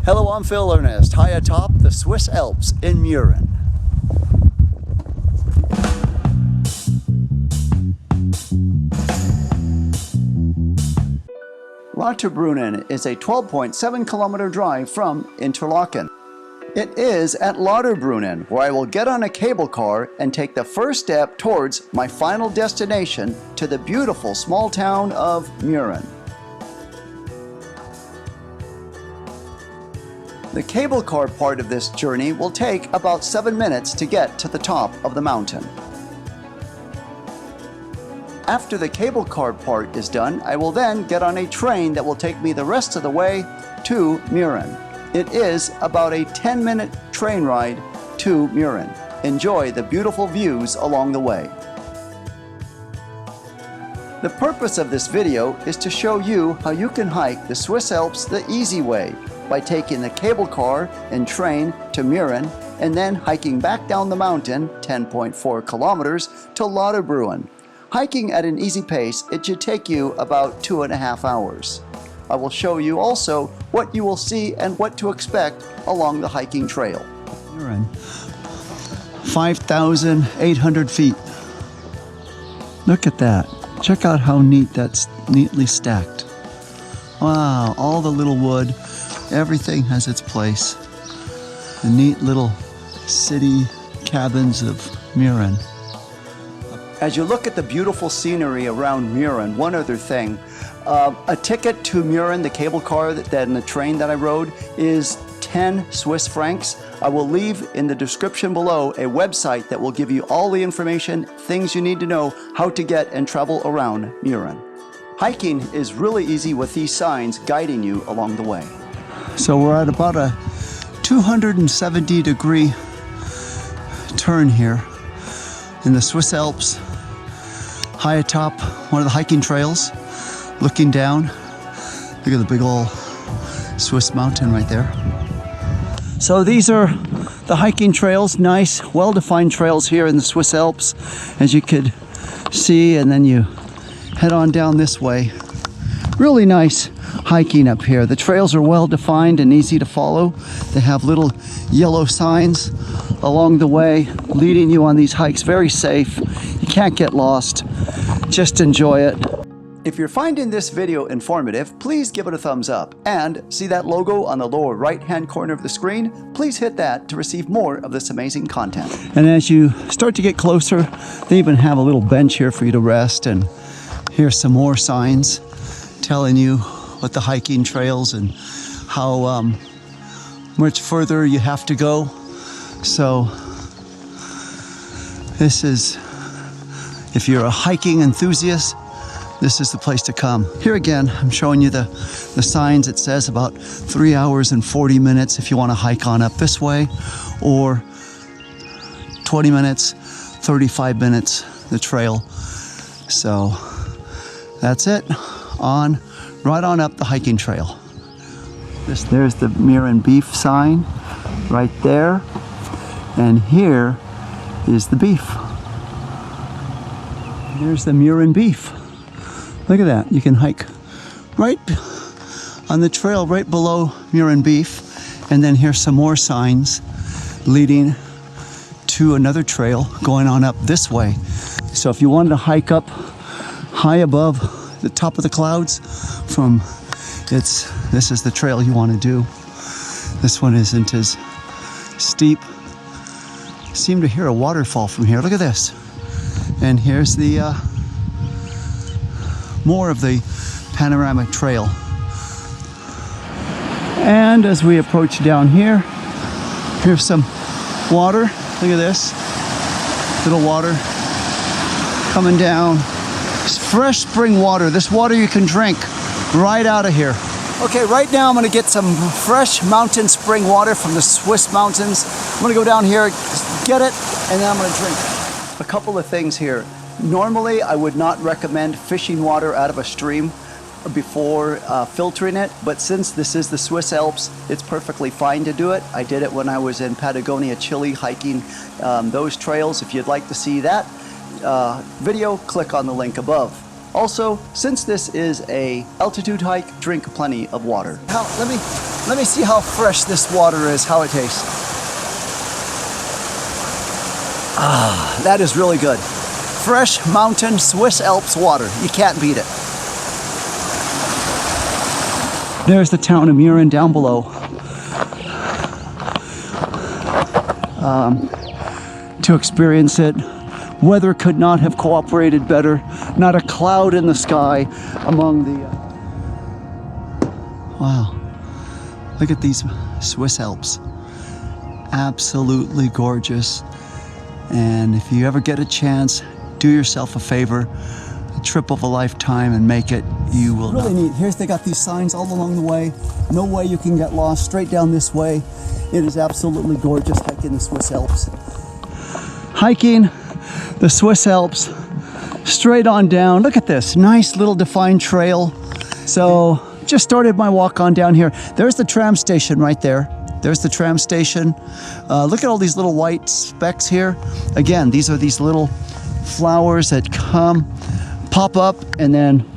Hello, I'm Phil Ernest, high atop the Swiss Alps in Murren. Lauterbrunnen is a 12.7 kilometer drive from Interlaken. It is at Lauterbrunnen where I will get on a cable car and take the first step towards my final destination to the beautiful small town of Murren. The cable car part of this journey will take about 7 minutes to get to the top of the mountain. After the cable car part is done, I will then get on a train that will take me the rest of the way to Murren. It is about a 10-minute train ride to Murren. Enjoy the beautiful views along the way. The purpose of this video is to show you how you can hike the Swiss Alps the easy way by taking the cable car and train to Murren and then hiking back down the mountain 10.4 kilometers to Lauterbrunnen. Hiking at an easy pace, it should take you about 2.5 hours. I will show you also what you will see and what to expect along the hiking trail. Murren, 5,800 feet. Look at that. Check out how neat that's neatly stacked. Wow, all the little wood, everything has its place. The neat little city cabins of Murren. As you look at the beautiful scenery around Murren, one other thing. A ticket to Murren, the cable car and the train that I rode, is 10 Swiss francs. I will leave in the description below a website that will give you all the information, things you need to know, how to get and travel around Murren. Hiking is really easy with these signs guiding you along the way. So we're at about a 270-degree turn here in the Swiss Alps, high atop one of the hiking trails, looking down. Look at the big old Swiss mountain right there. So these are the hiking trails, nice, well-defined trails here in the Swiss Alps, as you could see, and then you head on down this way. Really nice hiking up here. The trails are well defined and easy to follow. They have little yellow signs along the way leading you on these hikes. Very safe. You can't get lost. Just enjoy it. If you're finding this video informative, please give it a thumbs up. And see that logo on the lower right-hand corner of the screen? Please hit that to receive more of this amazing content. And as you start to get closer, they even have a little bench here for you to rest. And here's some more signs telling you what the hiking trails and how much further you have to go. So this is, if you're a hiking enthusiast, this is the place to come. Here again, I'm showing you the signs. It says about 3 hours and 40 minutes if you want to hike on up this way, or 20 minutes, 35 minutes, the trail. So that's it, right on up the hiking trail. There's the Murren beef sign right there, and here is the beef. There's the Murren beef. Look at that. You can hike right on the trail right below Murren beef, and then here's some more signs leading to another trail going on up this way. So if you wanted to hike up high above the top of the clouds this is the trail you want to do. This one isn't as steep. Seem to hear a waterfall from here. Look at this. And here's the more of the panoramic trail. And as we approach down here, here's some water. Look at this. Little water coming down. It's fresh spring water. This water you can drink right out of here. Okay, right now I'm going to get some fresh mountain spring water from the Swiss mountains. I'm going to go down here, get it, and then I'm going to drink it. A couple of things here. Normally, I would not recommend fishing water out of a stream before filtering it, but since this is the Swiss Alps, it's perfectly fine to do it. I did it when I was in Patagonia, Chile, hiking those trails. If you'd like to see that video, click on the link above. Also, since this is a altitude hike, drink plenty of water. Now, let me Let me see how fresh this water is, how it tastes. Ah, that is really good. Fresh mountain Swiss Alps water. You can't beat it. There's the town of Murren down below. To experience it, weather could not have cooperated better. Not a cloud in the sky among the... Wow. Look at these Swiss Alps. Absolutely gorgeous. And if you ever get a chance, do yourself a favor, a trip of a lifetime, and make it. You will really neat. Here's, they got these signs all along the way. No way you can get lost. Straight down this way. It is absolutely gorgeous hiking the Swiss Alps. Hiking the Swiss Alps, straight on down. Look at this nice little defined trail. So just started my walk on down here. There's the tram station right there. There's the tram station. Look at all these little white specks here. Again, these are these little flowers that come, pop up, and then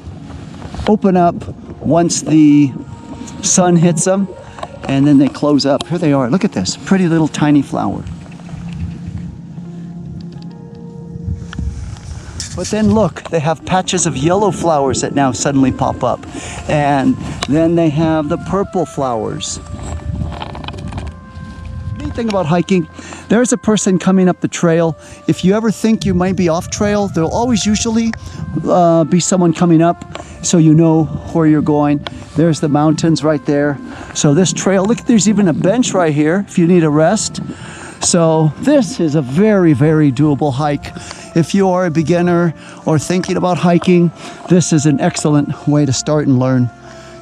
open up once the sun hits them, and then they close up. Here they are. Look at this pretty little tiny flower. But then look, they have patches of yellow flowers that now suddenly pop up. And then they have the purple flowers. Neat thing about hiking, there's a person coming up the trail. If you ever think you might be off trail, there'll always usually be someone coming up, so you know where you're going. There's the mountains right there. So this trail, look, there's even a bench right here if you need a rest. So this is a very, very doable hike. If you are a beginner or thinking about hiking, this is an excellent way to start and learn.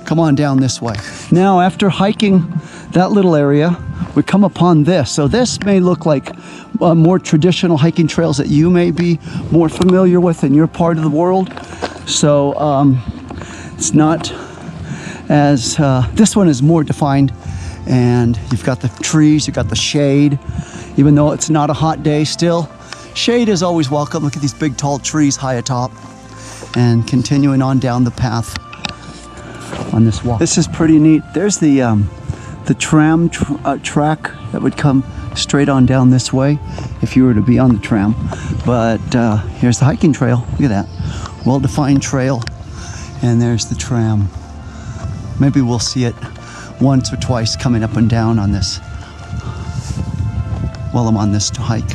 Come on down this way. Now, after hiking that little area, we come upon this. So this may look like more traditional hiking trails that you may be more familiar with in your part of the world. So it's not as, this one is more defined, and you've got the trees, you've got the shade. Even though it's not a hot day still, shade is always welcome. Look at these big tall trees high atop, and continuing on down the path on this walk. This is pretty neat. There's the tram track that would come straight on down this way if you were to be on the tram. But here's the hiking trail. Look at that. Well-defined trail. And there's the tram. Maybe we'll see it once or twice coming up and down on this while I'm on this hike.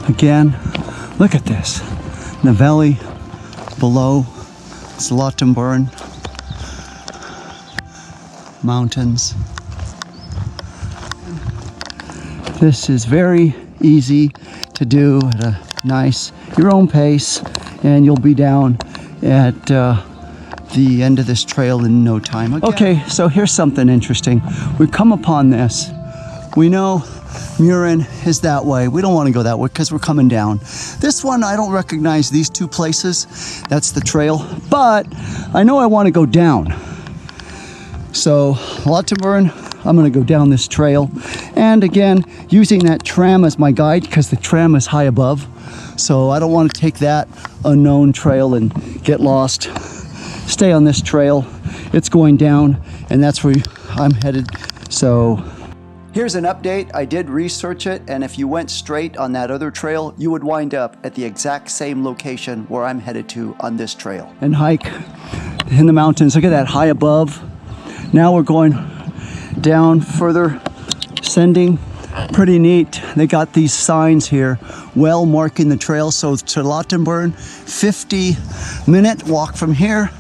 Again, look at this. In the valley below, it's Lauterbrunnen mountains. This is very easy to do at a nice, your own pace, and you'll be down at the end of this trail in no time. Okay, so here's something interesting. We come upon this. We know Murren is that way. We don't want to go that way because we're coming down. This one, I don't recognize these two places. That's the trail, but I know I want to go down. So Lauterbrunnen, I'm going to go down this trail. And again, using that tram as my guide because the tram is high above. So I don't want to take that unknown trail and get lost. Stay on this trail. It's going down, and that's where I'm headed. So here's an update. I did research it, and if you went straight on that other trail, you would wind up at the exact same location where I'm headed to on this trail. And hike in the mountains. Look at that high above. Now we're going down further, ascending. Pretty neat. They got these signs here, well marking the trail. So to Lauterbrunnen, 50-minute walk from here.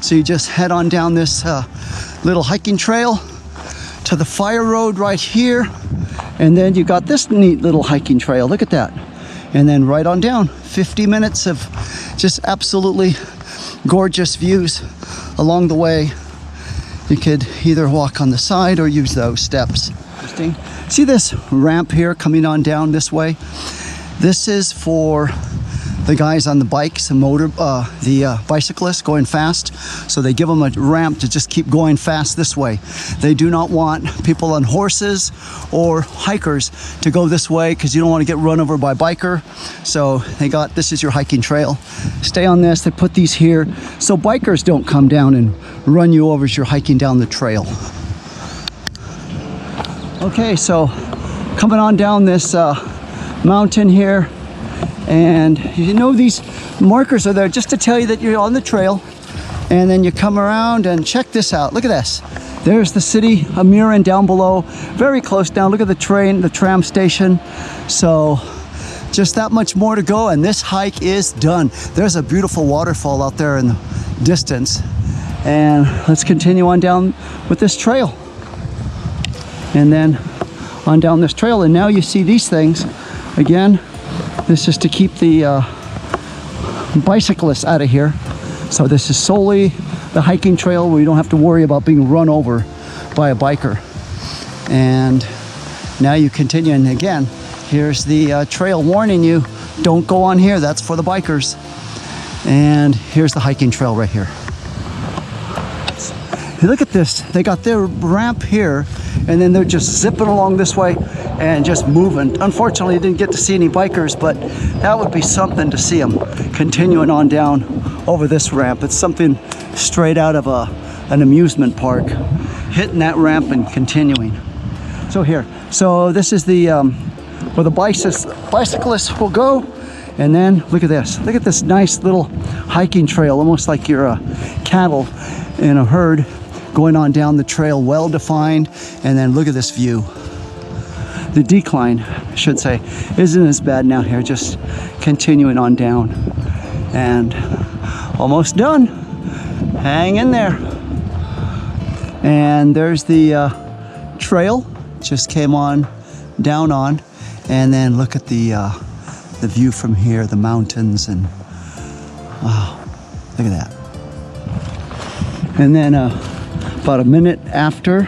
So you just head on down this little hiking trail to the fire road right here, and then you got this neat little hiking trail. Look at that. And then right on down, 50 minutes of just absolutely gorgeous views along the way. You could either walk on the side or use those steps. Interesting. See this ramp here coming on down this way? This is for the guys on the bikes and the bicyclists going fast. So they give them a ramp to just keep going fast this way. They do not want people on horses or hikers to go this way because you don't want to get run over by a biker. So they got, this is your hiking trail. Stay on this. They put these here so bikers don't come down and run you over as you're hiking down the trail. Okay, so coming on down this mountain here, and you know these markers are there just to tell you that you're on the trail. And then you come around and check this out. Look at this. There's the city of Murren down below, very close down. Look at the train, the tram station. So just that much more to go, and this hike is done. There's a beautiful waterfall out there in the distance. And let's continue on down with this trail. And then on down this trail, and now you see these things. Again, this is to keep the bicyclists out of here. So this is solely the hiking trail where you don't have to worry about being run over by a biker. And now you continue, and again, here's the trail warning you, don't go on here, that's for the bikers. And here's the hiking trail right here. Look at this, they got their ramp here, and then they're just zipping along this way and just moving. Unfortunately, you didn't get to see any bikers, but that would be something to see them continuing on down over this ramp. It's something straight out of an amusement park, hitting that ramp and continuing. So here, so this is the where the bicyclists will go. And then look at this nice little hiking trail, almost like you're cattle in a herd going on down the trail, well defined. And then look at this view. The decline, I should say, isn't as bad now here, just continuing on down. And almost done. Hang in there. And there's the trail, just came on, down on. And then look at the view from here, the mountains, and wow, look at that. And then about a minute after,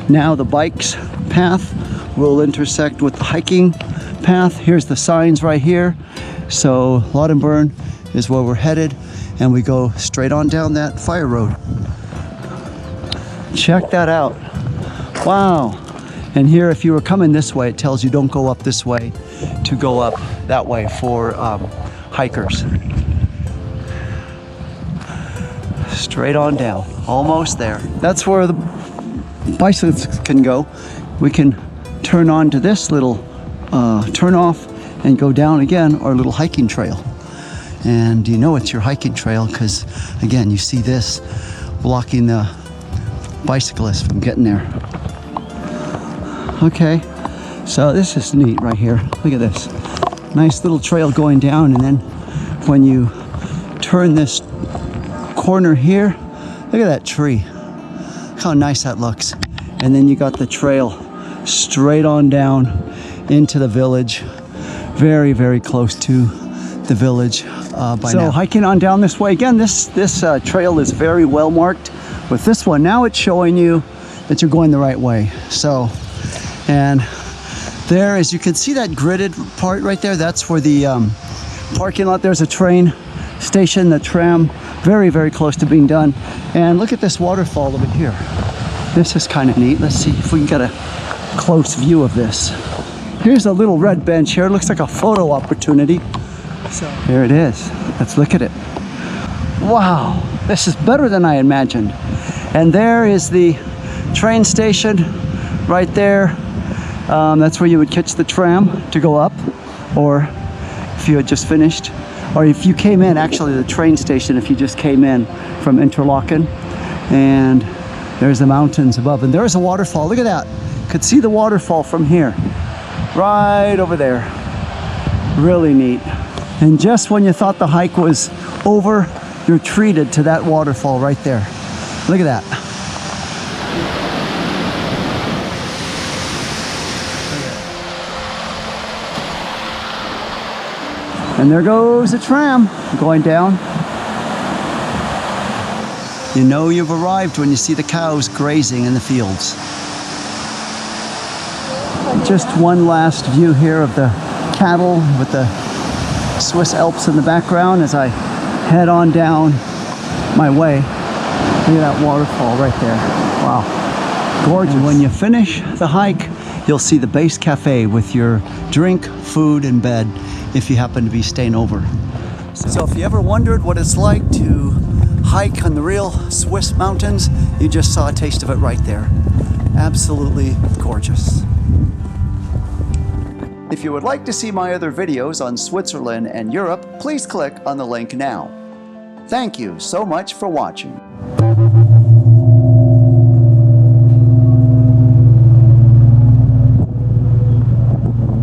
now the bike's path will intersect with the hiking path. Here's the signs right here. So Lauterbrunnen is where we're headed, and we go straight on down that fire road. Check that out. Wow. And here, if you were coming this way, it tells you don't go up this way, to go up that way for hikers. Straight on down, almost there. That's where the bicyclists can go. We can turn on to this little turn off and go down again our little hiking trail. And you know it's your hiking trail because, again, you see this blocking the bicyclists from getting there. Okay, so this is neat right here. Look at this. Nice little trail going down, and then when you turn this corner here, look at that tree. Look how nice that looks. And then you got the trail straight on down into the village. Very, very close to the village by now. So hiking on down this way. Again, this trail is very well marked. With this one, now it's showing you that you're going the right way. So, and there, as you can see that gridded part right there, that's for the parking lot. There's a train station, the tram, very, very close to being done. And look at this waterfall over here. This is kind of neat. Let's see if we can get a close view of this. Here's a little red bench here. It looks like a photo opportunity. So here it is. Let's look at it. Wow, this is better than I imagined. And there is the train station right there. That's where you would catch the tram to go up, or if you had just finished, or if you came in, actually the train station, if you just came in from Interlaken. And there's the mountains above, and there's a waterfall. Look at that. Could see the waterfall from here, right over there. Really neat. And just when you thought the hike was over, you're treated to that waterfall right there. Look at that. And there goes the tram going down. You know you've arrived when you see the cows grazing in the fields. Just one last view here of the cattle with the Swiss Alps in the background as I head on down my way. Look at that waterfall right there. Wow, gorgeous. And when you finish the hike, you'll see the base cafe with your drink, food, and bed if you happen to be staying over. So if you ever wondered what it's like to hike on the real Swiss mountains, you just saw a taste of it right there. Absolutely gorgeous. If you would like to see my other videos on Switzerland and Europe, please click on the link now. Thank you so much for watching.